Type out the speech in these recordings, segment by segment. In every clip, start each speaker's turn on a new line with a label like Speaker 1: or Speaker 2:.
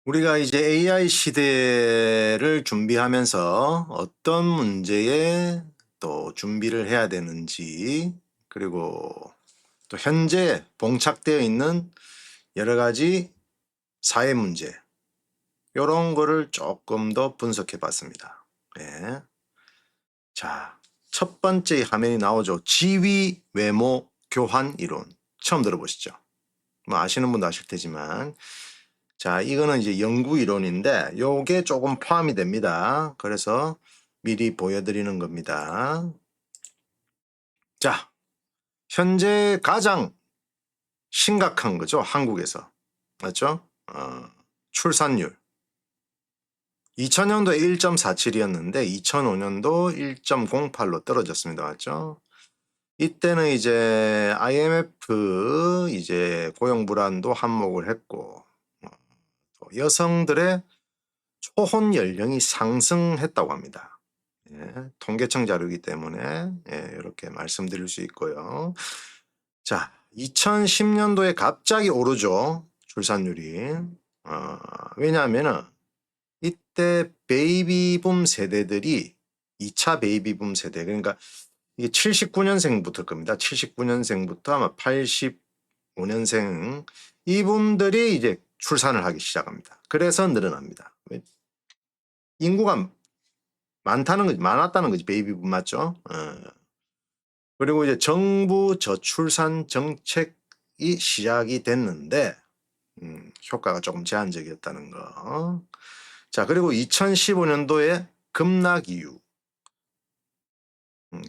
Speaker 1: 우리가 이제 AI 시대를 준비하면서 어떤 문제에 또 준비를 해야 되는지, 그리고 또 현재 봉착되어 있는 여러 가지 사회 문제, 이런 거를 조금 더 분석해 봤습니다. 네. 자, 첫 번째 화면이 나오죠. 지위 외모 교환 이론. 처음 들어보시죠? 뭐 아시는 분도 아실 테지만, 자, 이거는 이제 연구 이론인데 요게 조금 포함이 됩니다. 그래서 미리 보여드리는 겁니다. 자, 현재 가장 심각한 거죠. 한국에서. 맞죠? 출산율. 2000년도에 1.47이었는데 2005년도 1.08로 떨어졌습니다. 맞죠? 이때는 이제 IMF 이제 고용 불안도 한몫을 했고, 또 여성들의 초혼 연령이 상승했다고 합니다. 예, 통계청 자료이기 때문에 이렇게 말씀드릴 수 있고요. 자, 2010년도에 갑자기 오르죠. 출산율이. 왜냐하면은 이때 베이비붐 세대들이 2차 베이비붐 세대, 그러니까 이게 79년생부터 겁니다. 79년생부터 아마 85년생 이분들이 이제 출산을 하기 시작합니다. 그래서 늘어납니다. 인구가 많았다는 거지. 베이비붐 맞죠? 그리고 이제 정부 저출산 정책이 시작이 됐는데 효과가 조금 제한적이었다는 거. 자, 그리고 2015년도에 급락 이유,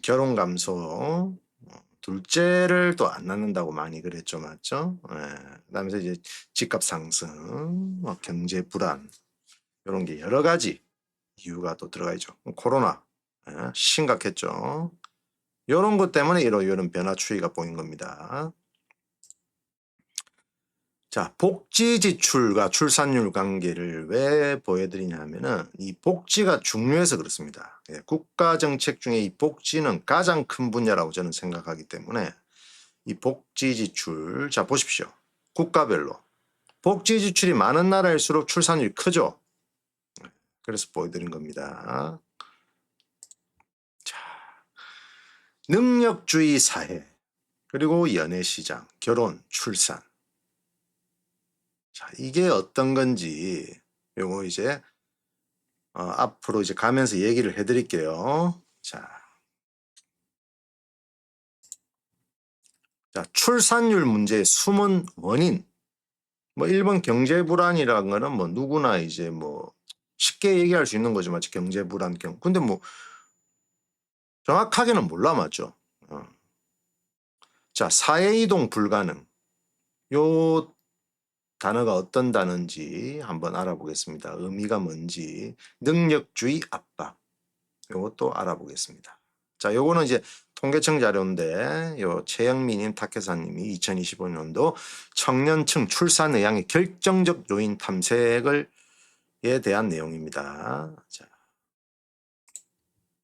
Speaker 1: 결혼 감소, 둘째를 또 안 낳는다고 많이 그랬죠, 맞죠? 그다음에 이제 집값 상승, 경제 불안, 이런 게 여러 가지 이유가 또 들어가 있죠. 코로나 심각했죠. 이런 것 때문에 이런 변화 추이가 보인 겁니다. 자, 복지 지출과 출산율 관계를 왜 보여드리냐면은 이 복지가 중요해서 그렇습니다. 국가 정책 중에 이 복지는 가장 큰 분야라고 저는 생각하기 때문에 이 복지 지출, 자 보십시오. 국가별로 복지 지출이 많은 나라일수록 출산율이 크죠. 그래서 보여드린 겁니다. 자, 능력주의 사회, 그리고 연애시장, 결혼, 출산. 자, 이게 어떤 건지 요거 이제 앞으로 이제 가면서 얘기를 해드릴게요. 자, 출산율 문제의 숨은 원인. 뭐 1번 경제 불안이라는 거는 뭐 누구나 이제 뭐 쉽게 얘기할 수 있는 거죠. 마치 경제 불안 근데 뭐 정확하게는 몰라 맞죠. 자, 사회이동 불가능. 요 단어가 어떤 단어인지 한번 알아보겠습니다. 의미가 뭔지. 능력주의 압박. 요것도 알아보겠습니다. 자, 요거는 이제 통계청 자료인데 요 최영민님, 타케사님이 2025년도 청년층 출산 의향의 결정적 요인 탐색을 에 대한 내용입니다.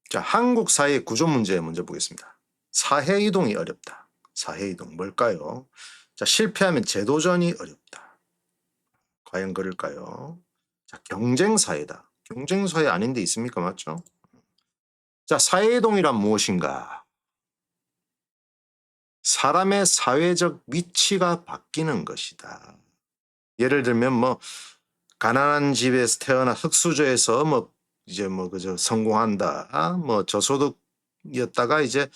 Speaker 1: 자, 한국 사회 구조 문제 먼저 보겠습니다. 사회 이동이 어렵다. 사회 이동 뭘까요? 자, 실패하면 재도전이 어렵다. 과연 그럴까요? 자, 경쟁 사회다. 경쟁 사회 아닌 데 있습니까? 맞죠? 자, 사회 이동이란 무엇인가? 사람의 사회적 위치가 바뀌는 것이다. 예를 들면 뭐 가난한 집에서 태어나 흙수저에서 뭐 이제 뭐 그저 성공한다. 뭐 저소득이었다가 이제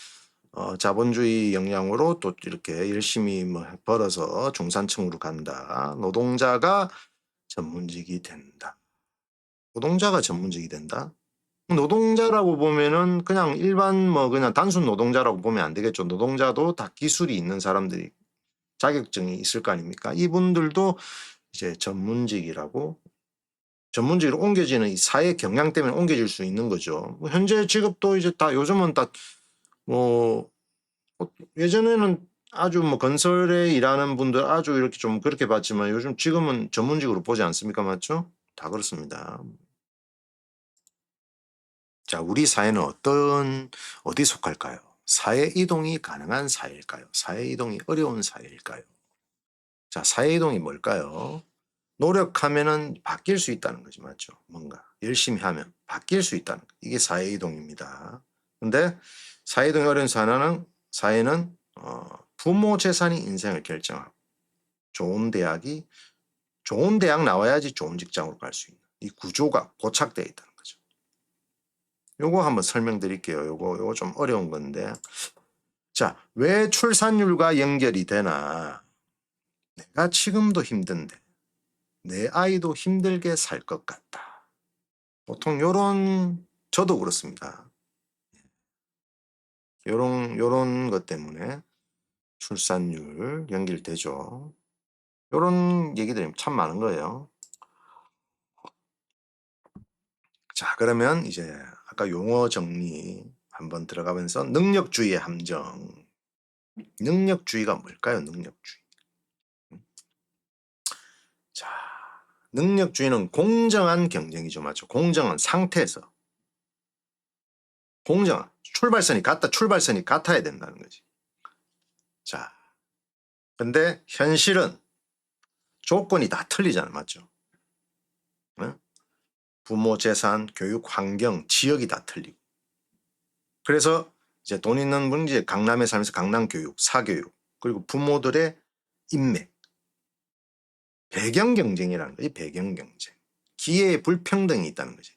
Speaker 1: 자본주의 영향으로 또 이렇게 열심히 뭐 벌어서 중산층으로 간다. 노동자가 전문직이 된다. 노동자가 전문직이 된다. 노동자라고 보면은 그냥 일반 뭐 그냥 단순 노동자라고 보면 안 되겠죠. 노동자도 다 기술이 있는 사람들이 자격증이 있을 거 아닙니까? 이분들도 이제 전문직으로 옮겨지는 이 사회 경향 때문에 옮겨질 수 있는 거죠. 뭐 현재 직업도 이제 다 요즘은 다 뭐 예전에는 아주 뭐 건설에 일하는 분들 아주 이렇게 좀 그렇게 봤지만 요즘 지금은 전문직으로 보지 않습니까? 맞죠? 다 그렇습니다. 자, 우리 사회는 어디 속할까요? 사회 이동이 가능한 사회일까요? 사회 이동이 어려운 사회일까요? 자, 사회 이동이 뭘까요? 노력하면은 바뀔 수 있다는 거지, 맞죠? 뭔가 열심히 하면 바뀔 수 있다는 거. 이게 사회이동입니다. 근데 사회이동이 어려운 사회는 부모 재산이 인생을 결정하고 좋은 대학 나와야지 좋은 직장으로 갈 수 있는 이 구조가 고착되어 있다는 거죠. 요거 한번 설명드릴게요. 요거 좀 어려운 건데, 자, 왜 출산율과 연결이 되나? 내가 지금도 힘든데 내 아이도 힘들게 살 것 같다. 보통 저도 그렇습니다. 요런 것 때문에 출산율 연결되죠. 요런 얘기들이 참 많은 거예요. 자, 그러면 이제 아까 용어 정리 한번 들어가면서 능력주의의 함정. 능력주의가 뭘까요? 능력주의. 자, 능력주의는 공정한 경쟁이죠. 맞죠? 공정한 상태에서. 공정한. 출발선이 같아야 된다는 거지. 자, 근데 현실은 조건이 다 틀리잖아요. 맞죠? 응? 부모 재산, 교육 환경, 지역이 다 틀리고. 그래서 이제 돈 있는 분이 이제 강남에 살면서 강남 교육, 사교육, 그리고 부모들의 인맥, 배경 경쟁이라는 거지. 배경 경쟁. 기회의 불평등이 있다는 거지.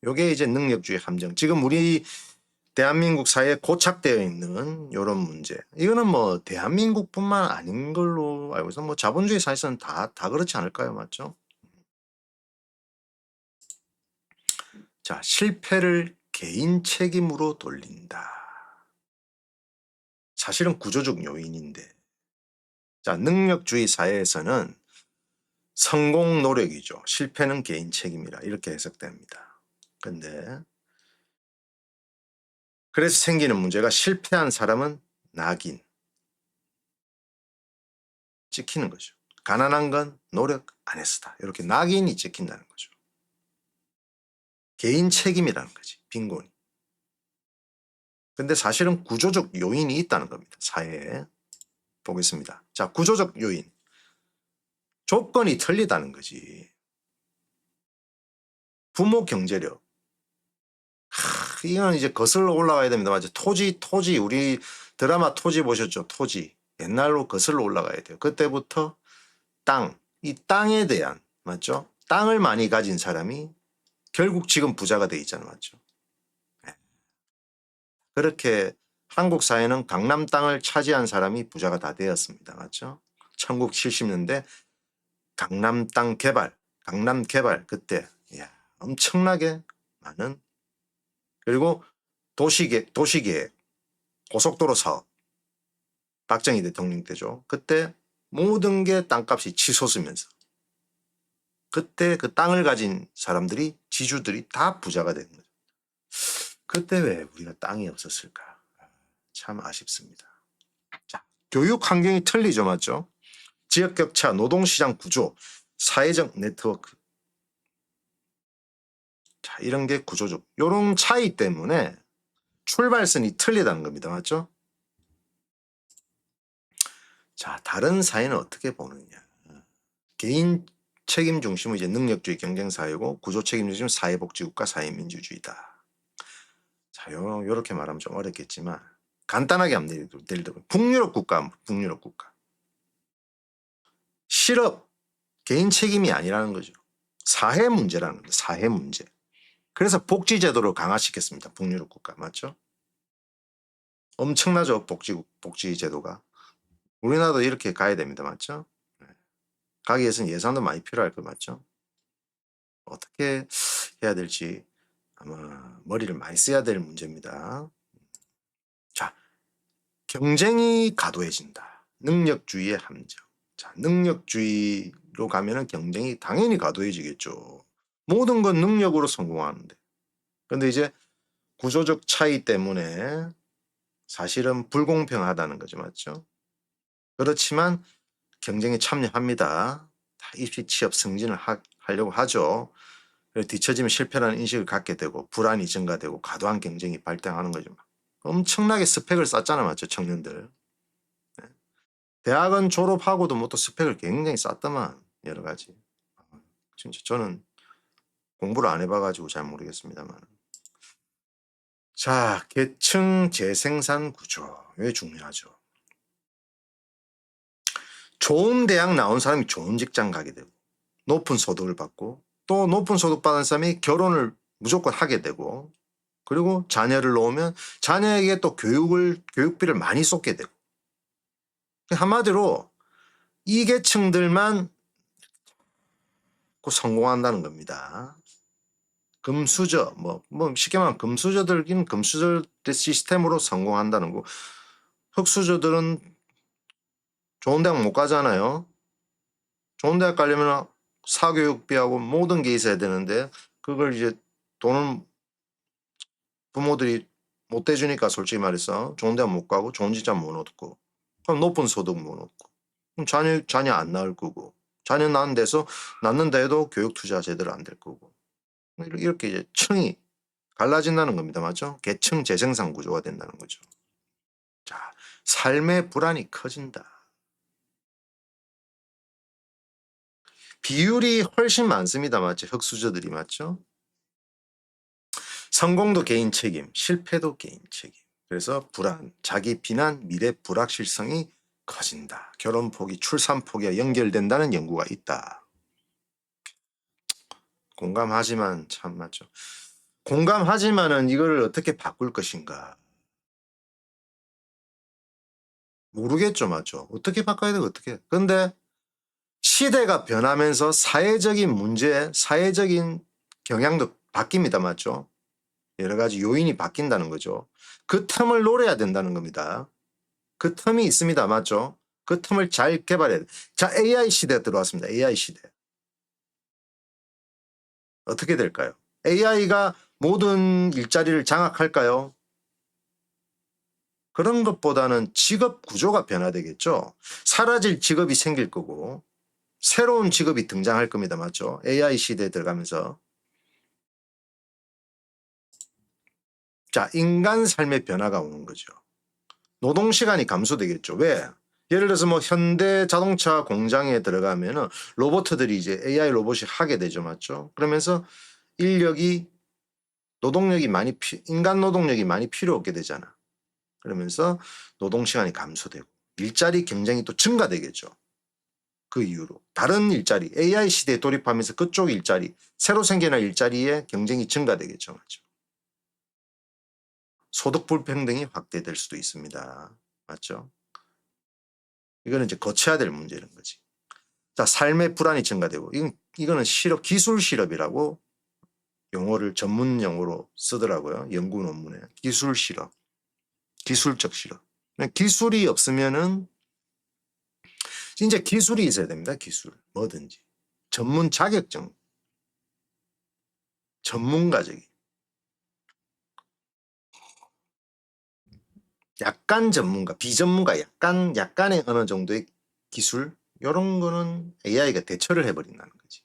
Speaker 1: 요게 이제 능력주의 함정. 지금 우리 대한민국 사회에 고착되어 있는 이런 문제. 이거는 뭐 대한민국뿐만 아닌 걸로 알고 있어. 뭐 자본주의 사회에서는 다 그렇지 않을까요? 맞죠? 자, 실패를 개인 책임으로 돌린다. 사실은 구조적 요인인데. 자, 능력주의 사회에서는 성공 노력이죠. 실패는 개인 책임이라 이렇게 해석됩니다. 근데 그래서 생기는 문제가 실패한 사람은 낙인, 찍히는 거죠. 가난한 건 노력 안 했었다. 이렇게 낙인이 찍힌다는 거죠. 개인 책임이라는 거지. 빈곤이. 근데 사실은 구조적 요인이 있다는 겁니다. 사회에. 보겠습니다. 자, 구조적 요인. 조건이 틀리다는 거지. 부모 경제력. 이건 이제 거슬러 올라가야 됩니다. 맞죠? 토지. 우리 드라마 토지 보셨죠? 토지. 옛날로 거슬러 올라가야 돼요. 그때부터 이 땅에 대한, 맞죠? 땅을 많이 가진 사람이 결국 지금 부자가 돼 있잖아요. 맞죠? 그렇게 한국 사회는 강남 땅을 차지한 사람이 부자가 다 되었습니다. 맞죠? 1970년대 강남 땅 개발, 강남 개발 그때 엄청나게 많은, 그리고 도시계획, 고속도로 사업, 박정희 대통령 때죠. 그때 모든 게 땅값이 치솟으면서 그때 그 땅을 가진 사람들이, 지주들이 다 부자가 된 거죠. 그때 왜 우리가 땅이 없었을까? 참 아쉽습니다. 자, 교육 환경이 틀리죠. 맞죠? 지역 격차, 노동시장 구조, 사회적 네트워크. 자, 이런 게 구조적. 이런 차이 때문에 출발선이 틀리다는 겁니다. 맞죠? 자, 다른 사회는 어떻게 보느냐. 개인 책임 중심은 이제 능력주의 경쟁사회고, 구조 책임 중심은 사회복지국가 사회민주주의다. 자, 요렇게 말하면 좀 어렵겠지만 간단하게 하면 예를 들어 북유럽 국가. 실업 개인 책임이 아니라는 거죠. 사회 문제라는 거죠. 사회 문제. 그래서 복지제도를 강화시켰습니다. 북유럽 국가. 맞죠? 엄청나죠. 복지제도가. 우리나라도 이렇게 가야 됩니다. 맞죠? 가기 위해서는 예산도 많이 필요할 거 맞죠? 어떻게 해야 될지 아마 머리를 많이 써야 될 문제입니다. 자, 경쟁이 과도해진다. 능력주의의 함정. 자, 능력주의로 가면은 경쟁이 당연히 과도해지겠죠. 모든 건 능력으로 성공하는데. 근데 이제 구조적 차이 때문에 사실은 불공평하다는 거죠. 맞죠? 그렇지만 경쟁에 참여합니다. 다 입시, 취업, 승진을 하려고 하죠. 뒤처지면 실패라는 인식을 갖게 되고 불안이 증가되고 과도한 경쟁이 발생하는 거죠. 엄청나게 스펙을 쌓잖아. 맞죠? 청년들. 대학은 졸업하고도 뭐 또 스펙을 굉장히 쌓더만 여러 가지. 진짜 저는 공부를 안 해봐가지고 잘 모르겠습니다만. 자, 계층 재생산 구조. 왜 중요하죠? 좋은 대학 나온 사람이 좋은 직장 가게 되고 높은 소득을 받고 또 높은 소득 받은 사람이 결혼을 무조건 하게 되고 그리고 자녀를 놓으면 자녀에게 또 교육비를 많이 쏟게 되고 한마디로 이 계층들만 성공한다는 겁니다. 금수저 뭐 쉽게 말하면 금수저들긴 금수저 시스템으로 성공한다는 거. 흙수저들은 좋은 대학 못 가잖아요. 좋은 대학 가려면 사교육비하고 모든 게 있어야 되는데 그걸 이제 돈을 부모들이 못 대주니까 솔직히 말해서 좋은 대학 못 가고 좋은 직장 못 얻고 그럼 높은 소득 못 얻고 그럼 자녀 안 낳을 거고 자녀 낳는 데서 낳는다 해도 교육 투자 제대로 안 될 거고 이렇게 이제 층이 갈라진다는 겁니다. 맞죠? 계층 재생산 구조가 된다는 거죠. 자, 삶의 불안이 커진다. 비율이 훨씬 많습니다. 맞죠? 흑수저들이 맞죠? 성공도 개인 책임, 실패도 개인 책임. 그래서 불안, 자기 비난, 미래 불확실성이 커진다. 결혼 포기, 출산 포기와 연결된다는 연구가 있다. 공감하지만 참 맞죠. 공감하지만은 이걸 어떻게 바꿀 것인가? 모르겠죠, 맞죠? 어떻게 바꿔야 되고 어떻게? 근데 시대가 변하면서 사회적인 문제, 사회적인 경향도 바뀝니다, 맞죠? 여러 가지 요인이 바뀐다는 거죠. 그 틈을 노려야 된다는 겁니다. 그 틈이 있습니다. 맞죠? 그 틈을 잘 개발해야 돼. 자, AI 시대에 들어왔습니다. AI 시대. 어떻게 될까요? AI가 모든 일자리를 장악할까요? 그런 것보다는 직업 구조가 변화되겠죠. 사라질 직업이 생길 거고 새로운 직업이 등장할 겁니다. 맞죠? AI 시대에 들어가면서. 자, 인간 삶의 변화가 오는 거죠. 노동시간이 감소되겠죠. 왜? 예를 들어서 뭐 현대 자동차 공장에 들어가면은 로봇들이 이제 AI 로봇이 하게 되죠. 맞죠? 그러면서 인력이 노동력이 인간 노동력이 많이 필요 없게 되잖아. 그러면서 노동시간이 감소되고 일자리 경쟁이 또 증가되겠죠. 그 이후로 다른 일자리 AI 시대에 돌입하면서 그쪽 일자리 새로 생겨날 일자리의 경쟁이 증가되겠죠. 맞죠? 소득 불평등이 확대될 수도 있습니다. 맞죠? 이거는 이제 거쳐야 될 문제는 거지. 자, 삶의 불안이 증가되고 이거는 기술 실업이라고 용어를 전문 용어로 쓰더라고요. 연구 논문에. 기술 실업. 기술적 실업. 기술이 없으면은 진짜 기술이 있어야 됩니다. 기술. 뭐든지. 전문 자격증. 전문가적인. 약간 전문가, 비전문가, 약간의 어느 정도의 기술. 이런 거는 AI가 대처를 해버린다는 거지.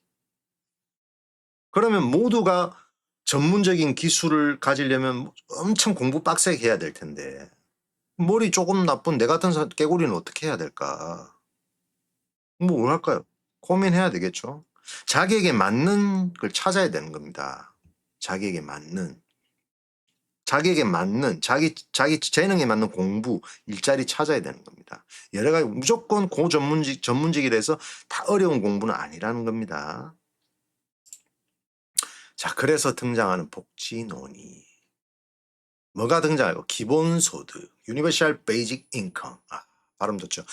Speaker 1: 그러면 모두가 전문적인 기술을 가지려면 엄청 공부 빡세게 해야 될 텐데 머리 조금 나쁜 내 같은 깨구리는 어떻게 해야 될까? 뭘 할까요? 고민해야 되겠죠. 자기에게 맞는 걸 찾아야 되는 겁니다. 자기에게 맞는 자기 재능에 맞는 공부 일자리 찾아야 되는 겁니다. 여러 가지 무조건 전문직이라서 다 어려운 공부는 아니라는 겁니다. 자, 그래서 등장하는 복지 논의. 뭐가 등장하고 기본소득, Universal Basic Income. 발음 좋죠.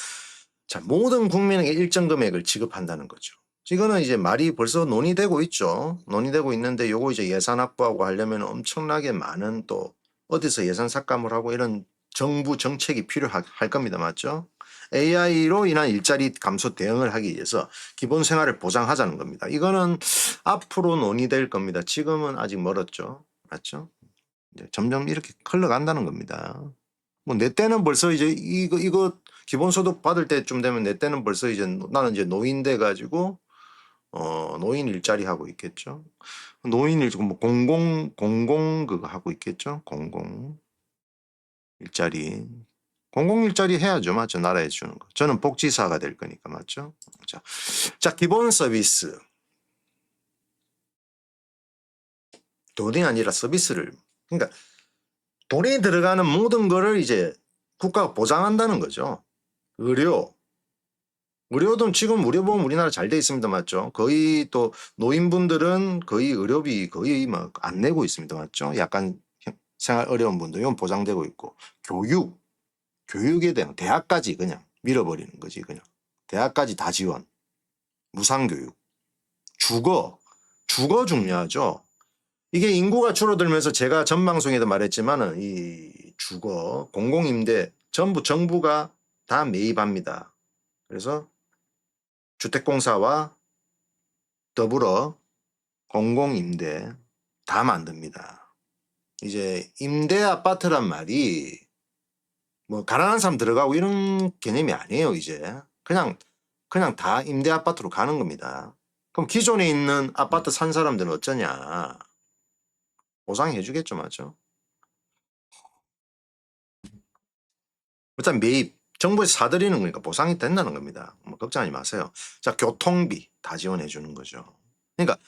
Speaker 1: 자, 모든 국민에게 일정 금액을 지급한다는 거죠. 이거는 이제 말이 벌써 논의되고 있죠. 논의되고 있는데 요거 이제 예산 확보하고 하려면 엄청나게 많은 또 어디서 예산 삭감을 하고 이런 정부 정책이 필요할 겁니다. 맞죠? AI로 인한 일자리 감소 대응을 하기 위해서 기본 생활을 보장하자는 겁니다. 이거는 앞으로 논의될 겁니다. 지금은 아직 멀었죠. 맞죠? 이제 점점 이렇게 흘러간다는 겁니다. 뭐 내 때는 벌써 이제 이거 기본소득 받을 때쯤 되면 내 때는 벌써 이제 나는 이제 노인 돼 가지고 노인 일자리 하고 있겠죠. 노인 일자리 뭐 공공 그거 하고 있겠죠. 공공 일자리. 공공 일자리 해야죠. 맞죠? 나라에 주는 거. 저는 복지사가 될 거니까 맞죠? 자 기본 서비스. 돈이 아니라 서비스를. 그러니까 돈이 들어가는 모든 거를 이제 국가가 보장한다는 거죠. 의료도 지금 의료보험 우리나라 잘 돼 있습니다. 맞죠? 거의 또 노인분들은 거의 의료비 거의 막 안 내고 있습니다. 맞죠? 약간 생활 어려운 분들 이건 보장되고 있고 교육에 대한 대학까지 그냥 밀어버리는 거지. 그냥 대학까지 다 지원, 무상교육, 주거 중요하죠. 이게 인구가 줄어들면서 제가 전 방송에도 말했지만은 이 주거, 공공임대 전부 정부가 다 매입합니다. 그래서 주택공사와 더불어 공공임대 다 만듭니다. 이제 임대 아파트란 말이 뭐 가난한 사람 들어가고 이런 개념이 아니에요. 이제 그냥 다 임대 아파트로 가는 겁니다. 그럼 기존에 있는 아파트 산 사람들은 어쩌냐? 보상해 주겠죠. 맞죠? 일단 매입 정부에서 사들이는 거니까 보상이 된다는 겁니다. 뭐 걱정하지 마세요. 자, 교통비 다 지원해 주는 거죠. 그러니까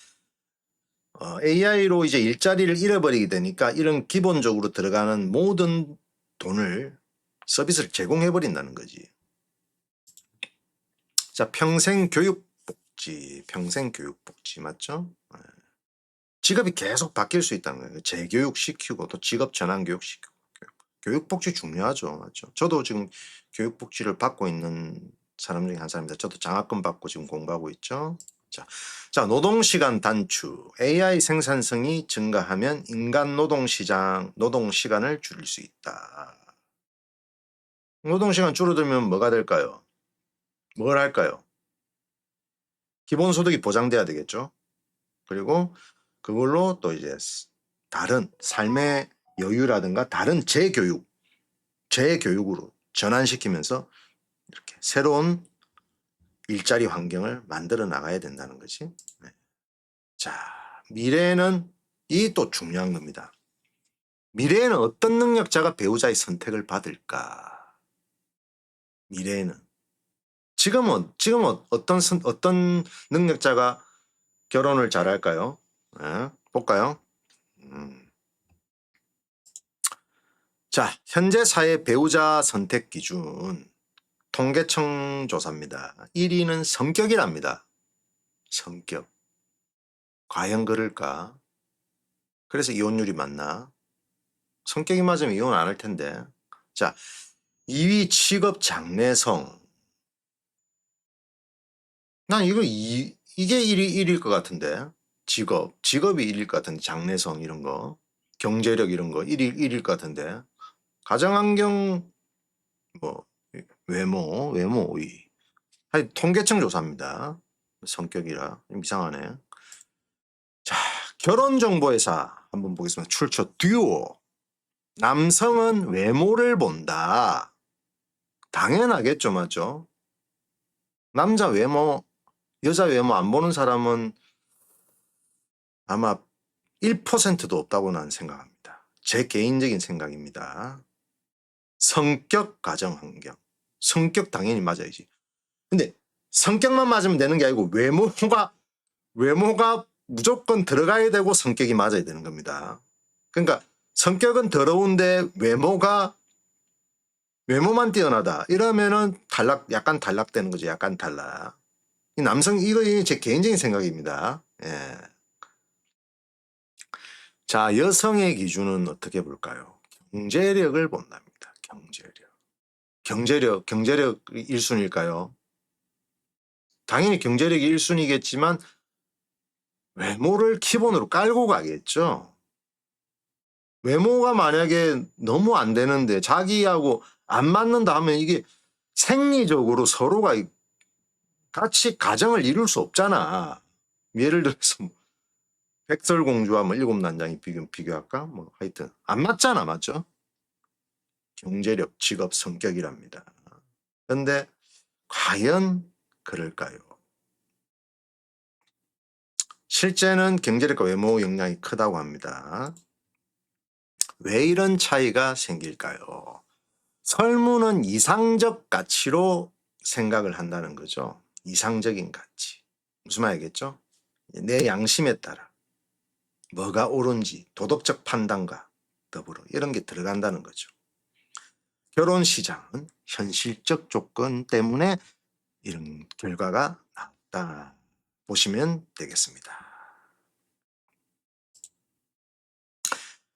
Speaker 1: AI로 이제 일자리를 잃어버리게 되니까 이런 기본적으로 들어가는 모든 돈을 서비스를 제공해 버린다는 거지. 자, 평생교육복지 맞죠? 직업이 계속 바뀔 수 있다는 거예요. 재교육시키고 또 직업 전환 교육시키고. 교육복지 중요하죠. 맞죠? 저도 지금 교육복지를 받고 있는 사람 중에 한 사람입니다. 저도 장학금 받고 지금 공부하고 있죠. 자, 노동시간 단축. AI 생산성이 증가하면 인간 노동시간을 줄일 수 있다. 노동시간 줄어들면 뭐가 될까요? 뭘 할까요? 기본소득이 보장돼야 되겠죠. 그리고 그걸로 또 이제 다른 삶의 여유라든가 다른 재교육으로 전환시키면서 이렇게 새로운 일자리 환경을 만들어 나가야 된다는 것이. 네. 자, 미래에는 이 또 중요한 겁니다. 미래에는 어떤 능력자가 배우자의 선택을 받을까? 미래에는 지금은 어떤 능력자가 결혼을 잘할까요? 네, 볼까요? 자, 현재 사회 배우자 선택 기준 통계청 조사입니다. 1위는 성격이랍니다. 성격. 과연 그럴까? 그래서 이혼율이 많나? 성격이 맞으면 이혼 안 할 텐데. 자, 2위 직업 장래성. 난 이게 1일 것 같은데. 직업이 1일 것 같은데. 장래성 이런 거. 경제력 이런 거 1일 것 같은데. 가정환경 뭐 외모 5위. 통계청 조사입니다. 성격이라 좀 이상하네. 자, 결혼정보회사 한번 보겠습니다. 출처 듀오. 남성은 외모를 본다. 당연하겠죠. 맞죠? 남자 외모, 여자 외모 안 보는 사람은 아마 1%도 없다고 난 생각합니다. 제 개인적인 생각입니다. 성격, 가정환경. 성격 당연히 맞아야지. 근데 성격만 맞으면 되는 게 아니고 외모가 무조건 들어가야 되고 성격이 맞아야 되는 겁니다. 그러니까 성격은 더러운데 외모만 뛰어나다. 이러면은 약간 탈락되는 거죠. 약간 탈락. 이 남성, 이거 제 개인적인 생각입니다. 예. 자, 여성의 기준은 어떻게 볼까요? 경제력을 본답니다. 경제력 1순위일까요? 당연히 경제력이 1순위겠지만 외모를 기본으로 깔고 가겠죠. 외모가 만약에 너무 안 되는데 자기하고 안 맞는다 하면 이게 생리적으로 서로가 같이 가정을 이룰 수 없잖아. 예를 들어서 뭐 백설공주와 뭐 일곱 난장이 비교할까? 뭐 하여튼 안 맞잖아. 맞죠? 경제력, 직업, 성격이랍니다. 그런데 과연 그럴까요? 실제는 경제력과 외모 영향이 크다고 합니다. 왜 이런 차이가 생길까요? 설문은 이상적 가치로 생각을 한다는 거죠. 이상적인 가치. 무슨 말이겠죠? 내 양심에 따라. 뭐가 옳은지 도덕적 판단과 더불어 이런 게 들어간다는 거죠. 결혼 시장은 현실적 조건 때문에 이런 결과가 나왔다 보시면 되겠습니다.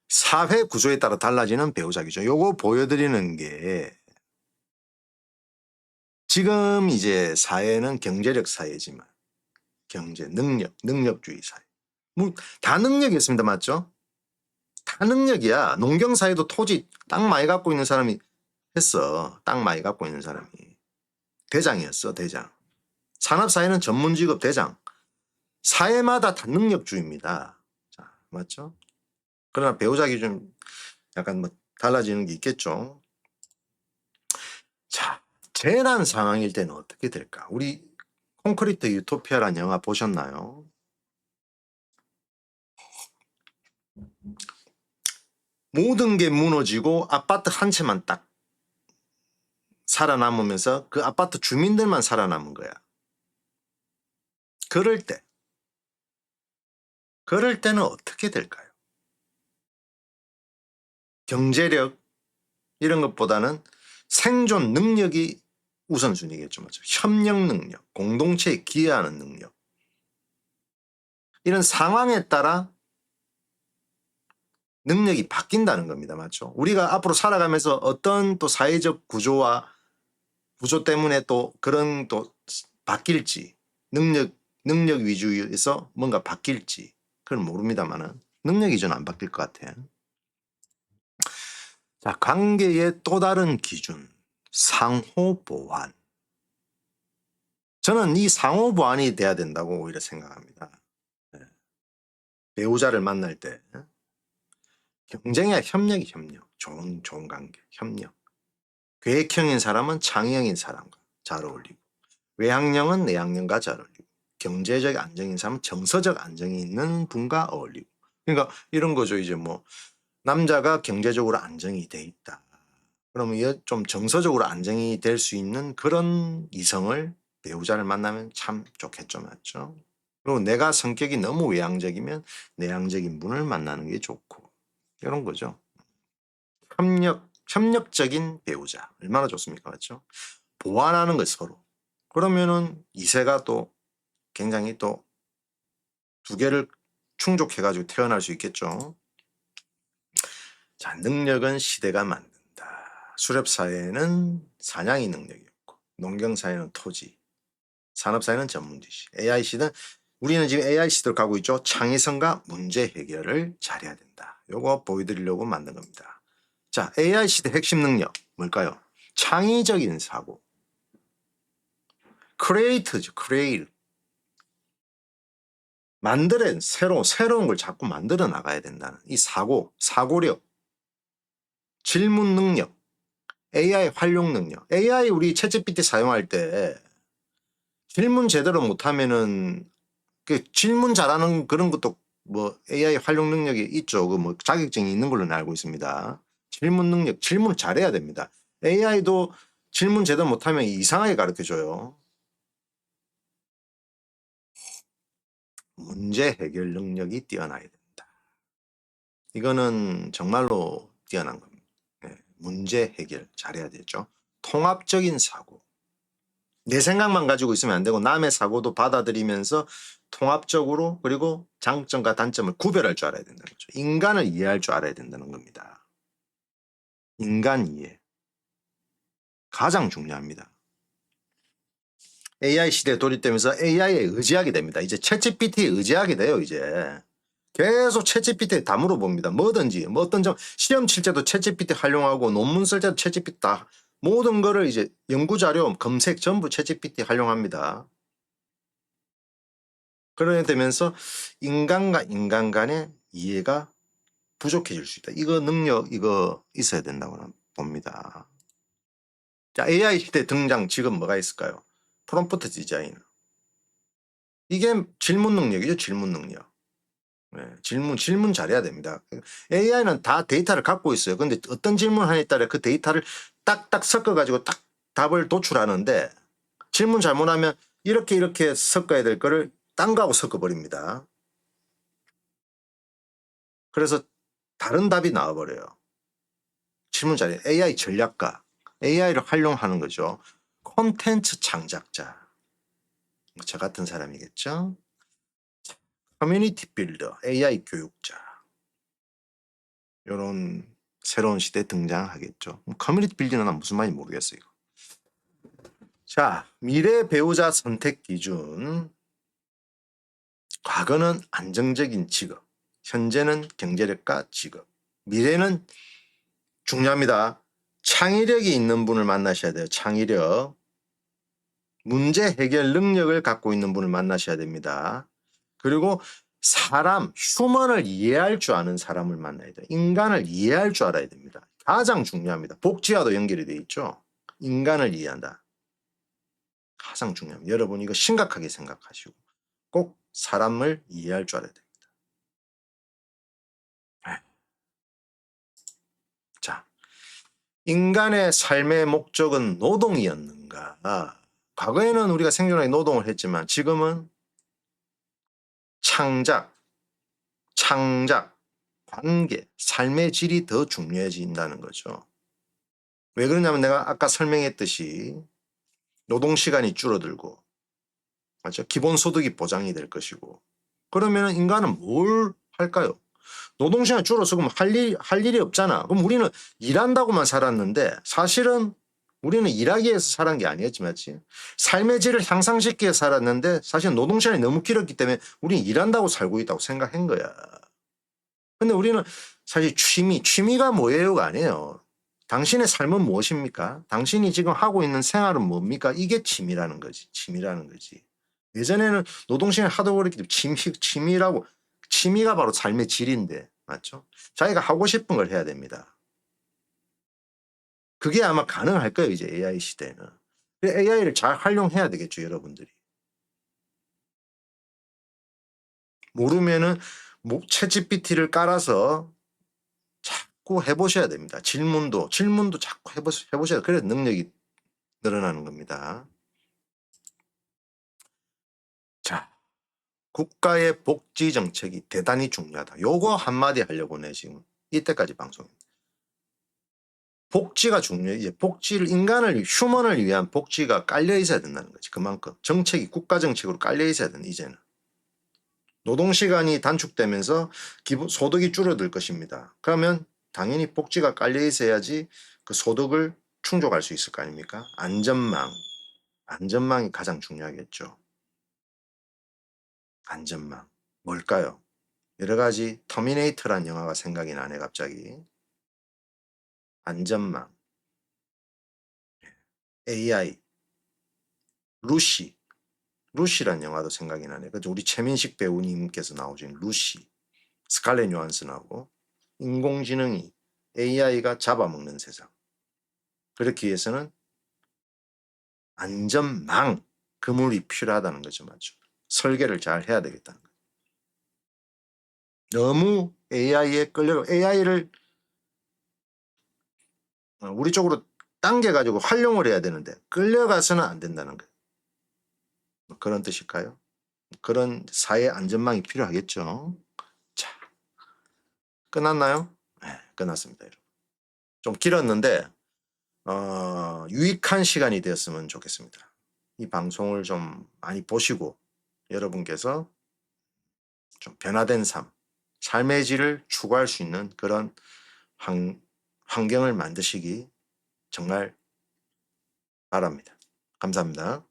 Speaker 1: 사회 구조에 따라 달라지는 배우자 기준. 요거 보여드리는 게 지금 이제 사회는 경제력 사회지만 경제, 능력주의 사회. 뭐 다 능력이었습니다. 맞죠? 다 능력이야. 농경 사회도 토지, 땅 많이 갖고 있는 사람이 했어. 땅 많이 갖고 있는 사람이. 대장이었어. 대장. 산업사회는 전문직업 대장. 사회마다 다 능력주의입니다. 자, 맞죠? 그러나 배우자 기준 약간 뭐 달라지는 게 있겠죠. 자, 재난 상황일 때는 어떻게 될까? 우리 콘크리트 유토피아라는 영화 보셨나요? 모든 게 무너지고 아파트 한 채만 딱 살아남으면서 그 아파트 주민들만 살아남은 거야. 그럴 때는 어떻게 될까요? 경제력 이런 것보다는 생존 능력이 우선순위겠죠. 맞죠? 협력 능력, 공동체에 기여하는 능력. 이런 상황에 따라 능력이 바뀐다는 겁니다. 맞죠? 우리가 앞으로 살아가면서 어떤 또 사회적 구조 때문에 또 그런 또 바뀔지, 능력 위주에서 뭔가 바뀔지, 그건 모릅니다만은 능력 위주는 안 바뀔 것 같아요. 자, 관계의 또 다른 기준, 상호 보완. 저는 이 상호 보완이 돼야 된다고 오히려 생각합니다. 네. 배우자를 만날 때 경쟁이야 협력이 협력. 좋은 관계, 협력. 계획형인 사람은 창의형인 사람과 잘 어울리고 외향형은 내향형과 잘 어울리고 경제적 안정인 사람은 정서적 안정이 있는 분과 어울리고. 그러니까 이런 거죠. 이제 뭐 남자가 경제적으로 안정이 돼 있다. 그러면 좀 정서적으로 안정이 될 수 있는 그런 이성을 배우자를 만나면 참 좋겠죠. 맞죠? 그리고 내가 성격이 너무 외향적이면 내향적인 분을 만나는 게 좋고 이런 거죠. 협력적인 배우자 얼마나 좋습니까? 맞죠? 보완하는 것 서로. 그러면은 이세가 또 굉장히 또 두 개를 충족해가지고 태어날 수 있겠죠. 자, 능력은 시대가 만든다. 수렵사회는 사냥이 능력이었고 농경사회는 토지, 산업사회는 전문지식, AI 시대는 우리는 지금 AI 시대로 가고 있죠. 창의성과 문제 해결을 잘해야 된다. 요거 보여드리려고 만든 겁니다. 자, AI 시대 핵심 능력 뭘까요? 창의적인 사고. 크리에이트죠. 크리에이트. 새로운 걸 자꾸 만들어 나가야 된다는 이 사고력, 질문 능력, AI 활용 능력. AI 우리 챗GPT 사용할 때 질문 제대로 못하면은 그 질문 잘하는 그런 것도 뭐 AI 활용 능력이 있죠. 그 뭐 자격증이 있는 걸로 알고 있습니다. 질문 능력, 질문을 잘해야 됩니다. AI도 질문 제대로 못하면 이상하게 가르쳐줘요. 문제 해결 능력이 뛰어나야 된다. 이거는 정말로 뛰어난 겁니다. 네, 문제 해결 잘해야 되죠. 통합적인 사고. 내 생각만 가지고 있으면 안 되고 남의 사고도 받아들이면서 통합적으로 그리고 장점과 단점을 구별할 줄 알아야 된다는 거죠. 인간을 이해할 줄 알아야 된다는 겁니다. 인간 이해. 가장 중요합니다. AI 시대에 돌입되면서 AI에 의지하게 됩니다. 이제 챗GPT에 의지하게 돼요. 이제. 계속 챗GPT에 다 물어봅니다. 뭐든지 뭐 어떤 점 시험 칠 때도 챗GPT 활용하고 논문 쓸 때도 챗GPT 다 모든 거를 이제 연구자료 검색 전부 챗GPT 활용합니다. 그러게 되면서 인간과 인간 간의 이해가 부족해질 수 있다. 이거 능력 이거 있어야 된다고 봅니다. 자, AI 시대 등장 지금 뭐가 있을까요? 프롬프트 디자인. 이게 질문 능력이죠. 질문 능력. 네, 질문 잘해야 됩니다. AI는 다 데이터를 갖고 있어요. 근데 어떤 질문하냐에 따라 그 데이터를 딱딱 섞어가지고 딱 답을 도출하는데 질문 잘못하면 이렇게 섞어야 될 거를 딴 거하고 섞어버립니다. 그래서 다른 답이 나와버려요. 질문 자리에 AI 전략가, AI를 활용하는 거죠. 콘텐츠 창작자, 저 같은 사람이겠죠. 커뮤니티 빌더, AI 교육자, 이런 새로운 시대에 등장하겠죠. 커뮤니티 빌더는 무슨 말인지 모르겠어요. 자, 미래 배우자 선택 기준. 과거는 안정적인 직업, 현재는 경제력과 직업, 미래는 중요합니다. 창의력이 있는 분을 만나셔야 돼요. 창의력. 문제 해결 능력을 갖고 있는 분을 만나셔야 됩니다. 그리고 사람, 휴먼을 이해할 줄 아는 사람을 만나야 돼요. 인간을 이해할 줄 알아야 됩니다. 가장 중요합니다. 복지와도 연결이 되어 있죠. 인간을 이해한다. 가장 중요합니다. 여러분 이거 심각하게 생각하시고 꼭 사람을 이해할 줄 알아야 됩니다. 자, 인간의 삶의 목적은 노동이었는가? 과거에는 우리가 생존하기 노동을 했지만 지금은 창작, 관계, 삶의 질이 더 중요해진다는 거죠. 왜 그러냐면 내가 아까 설명했듯이 노동시간이 줄어들고, 맞죠? 기본소득이 보장이 될 것이고, 그러면 인간은 뭘 할까요? 노동시간이 줄어서 그럼 할 일이 없잖아. 그럼 우리는 일한다고만 살았는데 사실은 우리는 일하기 위해서 살은 게 아니었지, 맞지? 삶의 질을 향상시키기 위해서 살았는데 사실 노동시간이 너무 길었기 때문에 우리는 일한다고 살고 있다고 생각한 거야. 근데 우리는 사실 취미가 뭐예요가 아니에요. 당신의 삶은 무엇입니까? 당신이 지금 하고 있는 생활은 뭡니까? 이게 취미라는 거지. 예전에는 노동시간이 하도 그랬기 때문에 취미가 바로 삶의 질인데, 맞죠? 자기가 하고 싶은 걸 해야 됩니다. 그게 아마 가능할 거예요, 이제 AI 시대에는. AI를 잘 활용해야 되겠죠, 여러분들이. 모르면은 챗GPT를 깔아서 자꾸 해보셔야 됩니다. 질문도 자꾸 해보셔야 돼요. 그래야 능력이 늘어나는 겁니다. 자, 국가의 복지 정책이 대단히 중요하다. 요거 한마디 하려고 내 지금 이때까지 방송입니다. 복지가 중요해. 이제 휴먼을 위한 복지가 깔려 있어야 된다는 거지. 그만큼 국가 정책으로 깔려 있어야 된다. 이제는 노동시간이 단축되면서 소득이 줄어들 것입니다. 그러면 당연히 복지가 깔려 있어야지 그 소득을 충족할 수 있을 거 아닙니까? 안전망이 가장 중요하겠죠. 안전망 뭘까요? 여러 가지 터미네이터란 영화가 생각이 나네 갑자기. 안전망, AI, 루시란 영화도 생각이 나네. 그죠? 우리 최민식 배우님께서 나오신 루시, 스칼렛 요한슨하고 인공지능이 AI가 잡아먹는 세상. 그렇기 위해서는 안전망, 그물이 필요하다는 거죠, 맞죠? 설계를 잘 해야 되겠다는 거죠. 너무 AI를 우리 쪽으로 당겨가지고 활용을 해야 되는데 끌려가서는 안 된다는 거예요. 그런 뜻일까요? 그런 사회 안전망이 필요하겠죠. 자, 끝났나요? 네, 끝났습니다. 여러분. 좀 길었는데 유익한 시간이 되었으면 좋겠습니다. 이 방송을 좀 많이 보시고 여러분께서 좀 변화된 삶의 질을 추구할 수 있는 그런 환경을 만드시기 정말 바랍니다. 감사합니다.